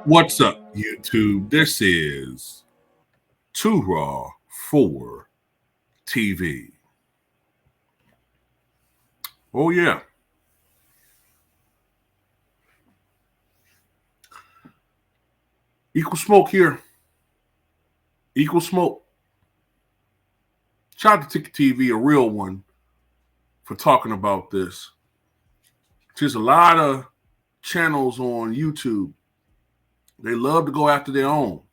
What's up, YouTube? This is Too Raw for TV. Oh, yeah. Equal smoke here. Equal smoke. Shout out to Ticket TV, a real one, for talking about this. There's a lot of channels on YouTube. They love to go after their own.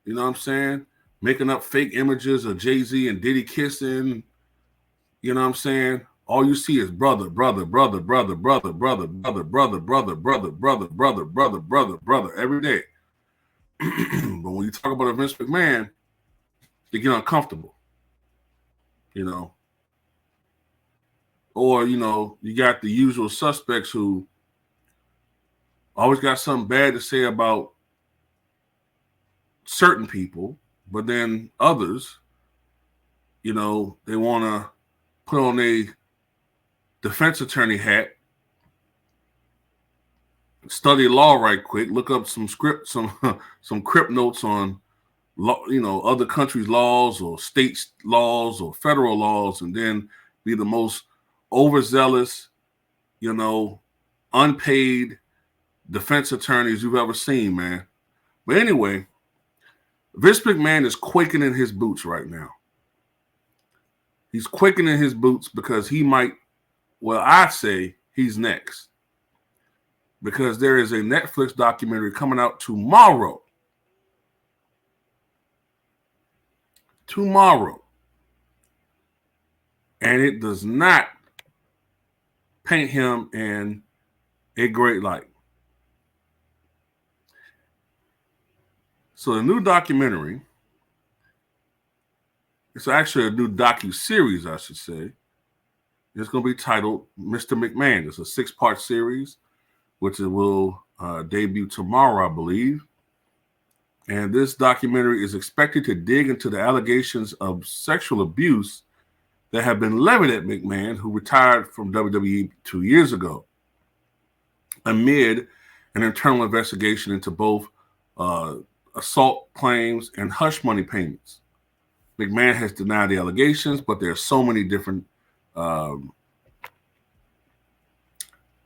You know what I'm saying? Making up fake images of Jay-Z and Diddy kissing. You know what I'm saying? All you see is brother every day. But when you talk about a Vince McMahon, they get uncomfortable. You know. Or, you got the usual suspects who always got something bad to say about certain people, but then others, they want to put on a defense attorney hat, study law right quick, look up some crypt notes on law, other countries' laws or states' laws or federal laws, and then be the most overzealous, unpaid defense attorneys you've ever seen, man. But anyway, Vince McMahon is quaking in his boots right now. He's quaking in his boots because he might, I say he's next. Because there is a Netflix documentary coming out tomorrow. And it does not paint him in a great light. So the new documentary, it's actually a new docu-series, I should say. It's going to be titled Mr. McMahon. It's a 6-part series, which will debut tomorrow, I believe. And this documentary is expected to dig into the allegations of sexual abuse that have been levied at McMahon, who retired from WWE 2 years ago, amid an internal investigation into both assault claims and hush money payments. McMahon has denied the allegations, but there are so many different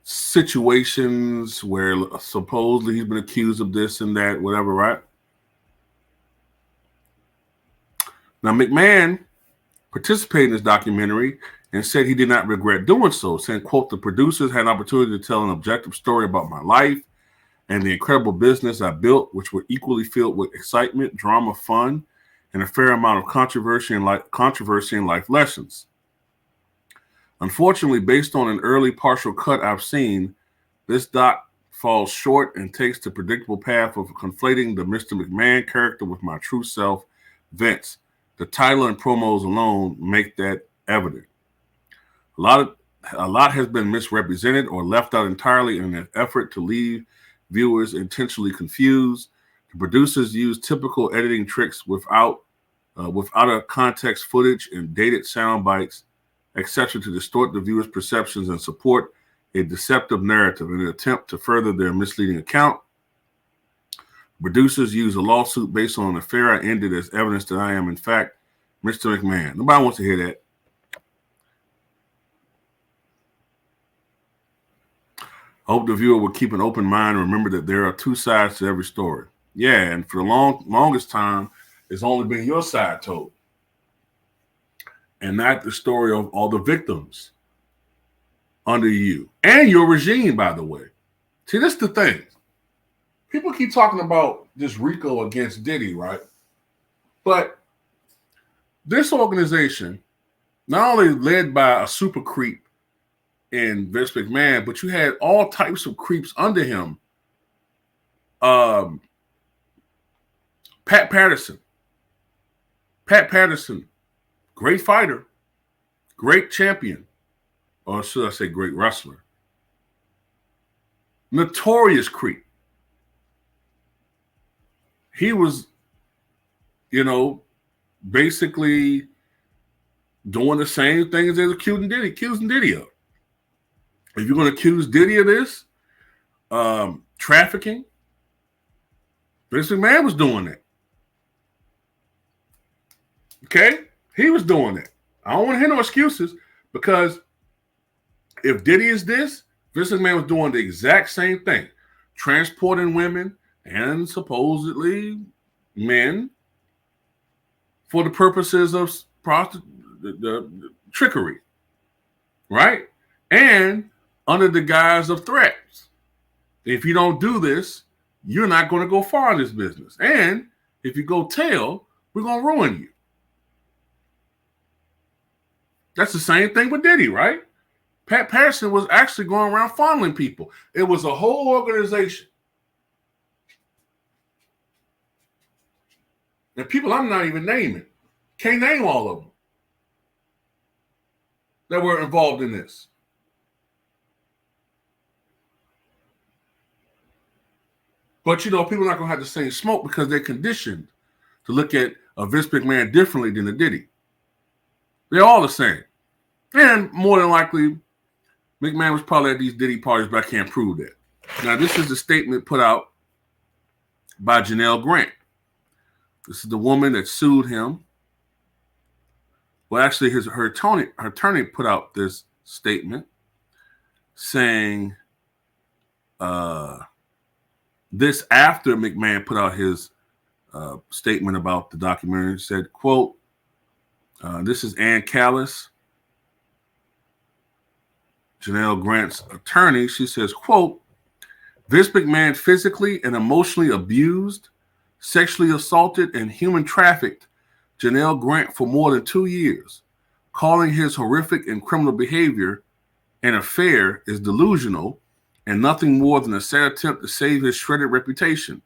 situations where supposedly he's been accused of this and that, whatever, right? Now, McMahon participated in this documentary and said he did not regret doing so, saying, quote, "The producers had an opportunity to tell an objective story about my life and the incredible business I built, which were equally filled with excitement, drama, fun, and a fair amount of controversy and life lessons. Unfortunately, based on an early partial cut I've seen, this doc falls short and takes the predictable path of conflating the Mr. McMahon character with my true self, Vince. The title and promos alone make that evident. A lot has been misrepresented or left out entirely in an effort to leave viewers intentionally confused. The producers use typical editing tricks without a context footage and dated sound bites, etc., to distort the viewer's perceptions and support a deceptive narrative in an attempt to further their misleading account. Producers use a lawsuit based on an affair I ended as evidence that I am, in fact, Mr. McMahon. Nobody wants to hear that. I hope the viewer will keep an open mind and remember that there are two sides to every story. Yeah, and for the longest time, it's only been your side told, and not the story of all the victims under you and your regime, by the way. See, this is the thing. People keep talking about this RICO against Diddy, right? But this organization, not only led by a super creep in Vince McMahon, but you had all types of creeps under him. Pat Patterson. Pat Patterson, great fighter, great champion, or should I say great wrestler. Notorious creep. He was, basically doing the same things as accusing Diddy of. If you're going to accuse Diddy of this, trafficking, Vince McMahon was doing that. Okay? He was doing that. I don't want to hear no excuses, because if Diddy is this, Vince McMahon was doing the exact same thing, transporting women and supposedly men for the purposes of the trickery, right? And under the guise of threats. If you don't do this, you're not going to go far in this business. And if you go tell, we're going to ruin you. That's the same thing with Diddy, right? Patterson was actually going around fondling people. It was a whole organization. And people I'm not even naming. Can't name all of them that were involved in this. But, you know, people are not going to have the same smoke because they're conditioned to look at a Vince McMahon differently than a Diddy. They're all the same. And more than likely, McMahon was probably at these Diddy parties, but I can't prove that. Now, this is a statement put out by Janelle Grant. This is the woman that sued him. Well, actually, her attorney put out this statement saying this after McMahon put out his statement about the documentary. Said, quote, this is Ann Callis, Janelle Grant's attorney. She says, quote, Vince McMahon physically and emotionally abused, sexually assaulted, and human trafficked Janelle Grant for more than 2 years. Calling his horrific and criminal behavior an affair is delusional and nothing more than a sad attempt to save his shredded reputation.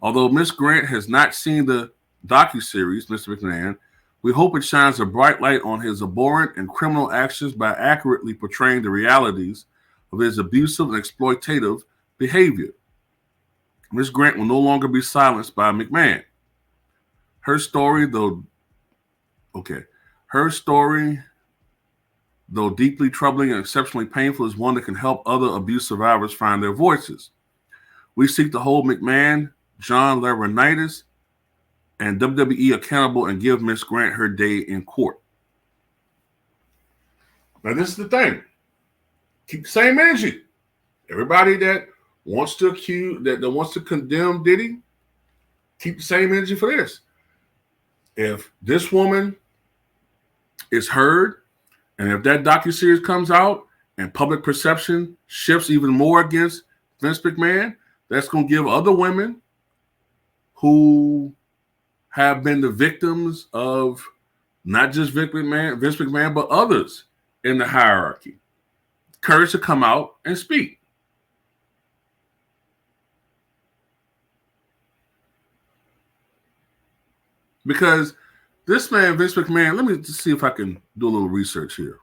Although Ms. Grant has not seen the docuseries, Mr. McMahon, we hope it shines a bright light on his abhorrent and criminal actions by accurately portraying the realities of his abusive and exploitative behavior. Ms. Grant will no longer be silenced by McMahon. Her story, though deeply troubling and exceptionally painful, is one that can help other abuse survivors find their voices. We seek to hold McMahon, John Laurinaitis, and WWE accountable and give Ms. Grant her day in court. Now, this is the thing. Keep the same energy. Everybody that wants to accuse, that wants to condemn Diddy, keep the same energy for this. If this woman is heard, and if that docuseries comes out and public perception shifts even more against Vince McMahon, that's going to give other women who have been the victims of not just Vince McMahon, but others in the hierarchy, courage to come out and speak. Because this man, Vince McMahon, let me just see if I can do a little research here.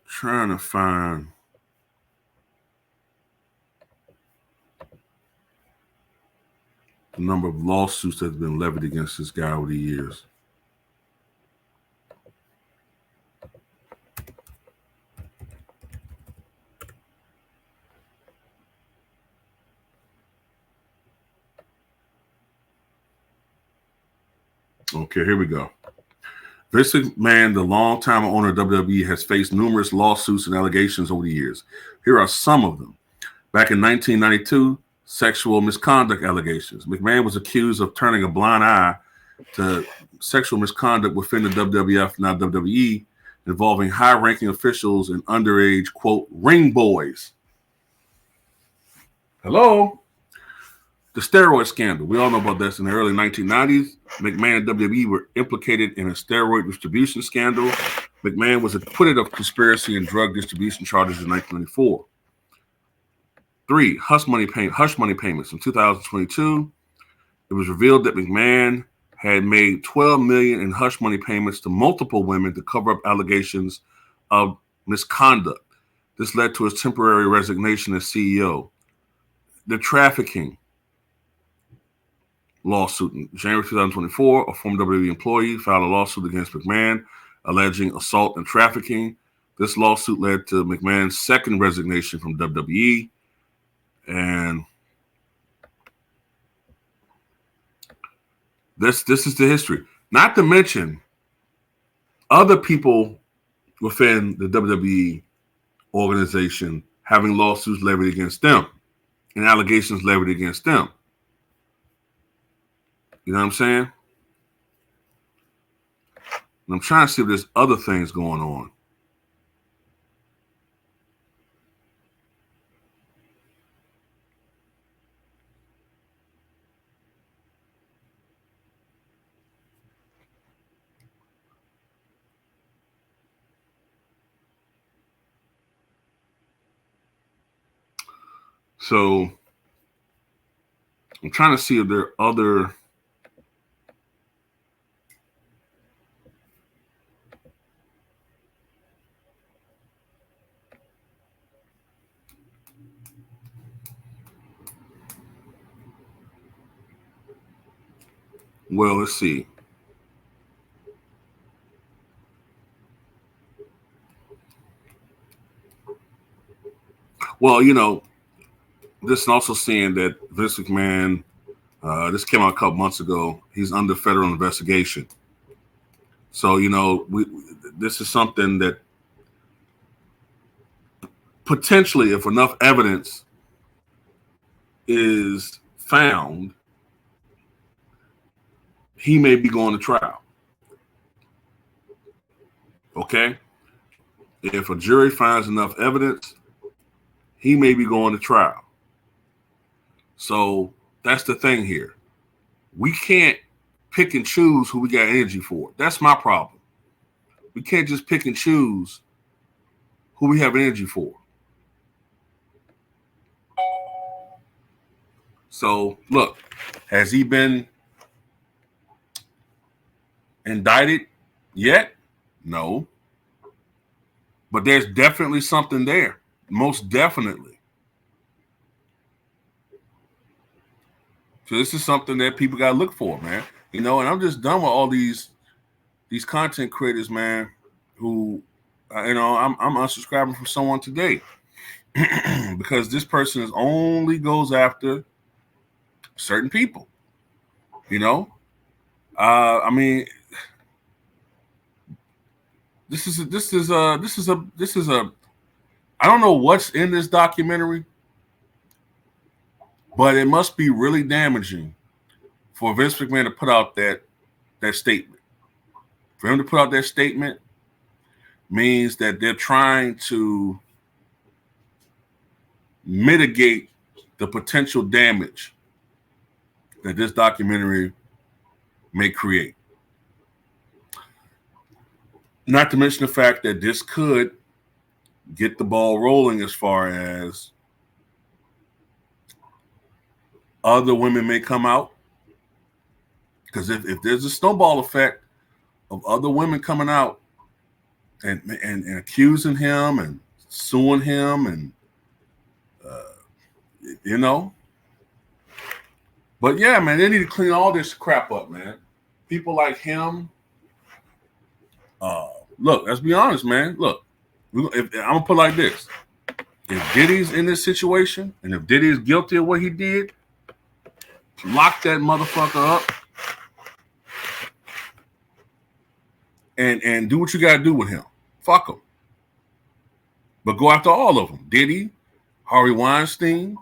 Trying to find the number of lawsuits that have been levied against this guy over the years. Okay, here we go. Vince McMahon, the longtime owner of WWE, has faced numerous lawsuits and allegations over the years. Here are some of them. Back in 1992, sexual misconduct allegations. McMahon was accused of turning a blind eye to sexual misconduct within the WWF, now WWE, involving high-ranking officials and underage, quote, ring boys. Hello? The steroid scandal. We all know about this. In the early 1990s, McMahon and WWE were implicated in a steroid distribution scandal. McMahon was acquitted of conspiracy and drug distribution charges in 1994. 3. Hush money payments. In 2022, it was revealed that McMahon had made $12 million in hush money payments to multiple women to cover up allegations of misconduct. This led to his temporary resignation as CEO. The trafficking. lawsuit. In January 2024, a former WWE employee filed a lawsuit against McMahon alleging assault and trafficking. This lawsuit led to McMahon's second resignation from WWE. And this is the history. Not to mention other people within the WWE organization having lawsuits levied against them and allegations levied against them. You know what I'm saying? And I'm trying to see if there's other things going on. So I'm trying to see if there are other well, let's see. Well, you know, this is also seeing that Vince McMahon, this came out a couple months ago, he's under federal investigation. So, you know, this is something that potentially, if enough evidence is found, he may be going to trial. Okay? If a jury finds enough evidence, he may be going to trial. So that's the thing here. We can't pick and choose who we got energy for. That's my problem. We can't just pick and choose who we have energy for. So, look, has he been indicted yet? No. But there's definitely something there. Most definitely. So this is something that people got to look for, man. You know, and I'm just done with all these content creators, man, who, you know, I'm unsubscribing from someone today because this person only goes after certain people, you know. I mean, this is a I don't know what's in this documentary, but it must be really damaging for Vince McMahon to put out that statement. For him to put out that statement means that they're trying to mitigate the potential damage that this documentary may create. Not to mention the fact that this could get the ball rolling as far as other women may come out. Because if there's a snowball effect of other women coming out and accusing him and suing him and, you know. But, yeah, man, they need to clean all this crap up, man. People like him. Look, let's be honest, man. Look, I'm going to put it like this. If Diddy's in this situation and if Diddy is guilty of what he did, lock that motherfucker up and do what you got to do with him. Fuck him. But go after all of them. Diddy, Harvey Weinstein,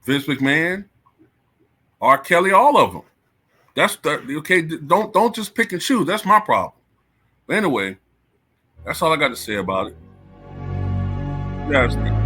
Vince McMahon, R. Kelly, all of them. That's okay. Don't just pick and choose. That's my problem. But anyway, that's all I got to say about it. Yeah.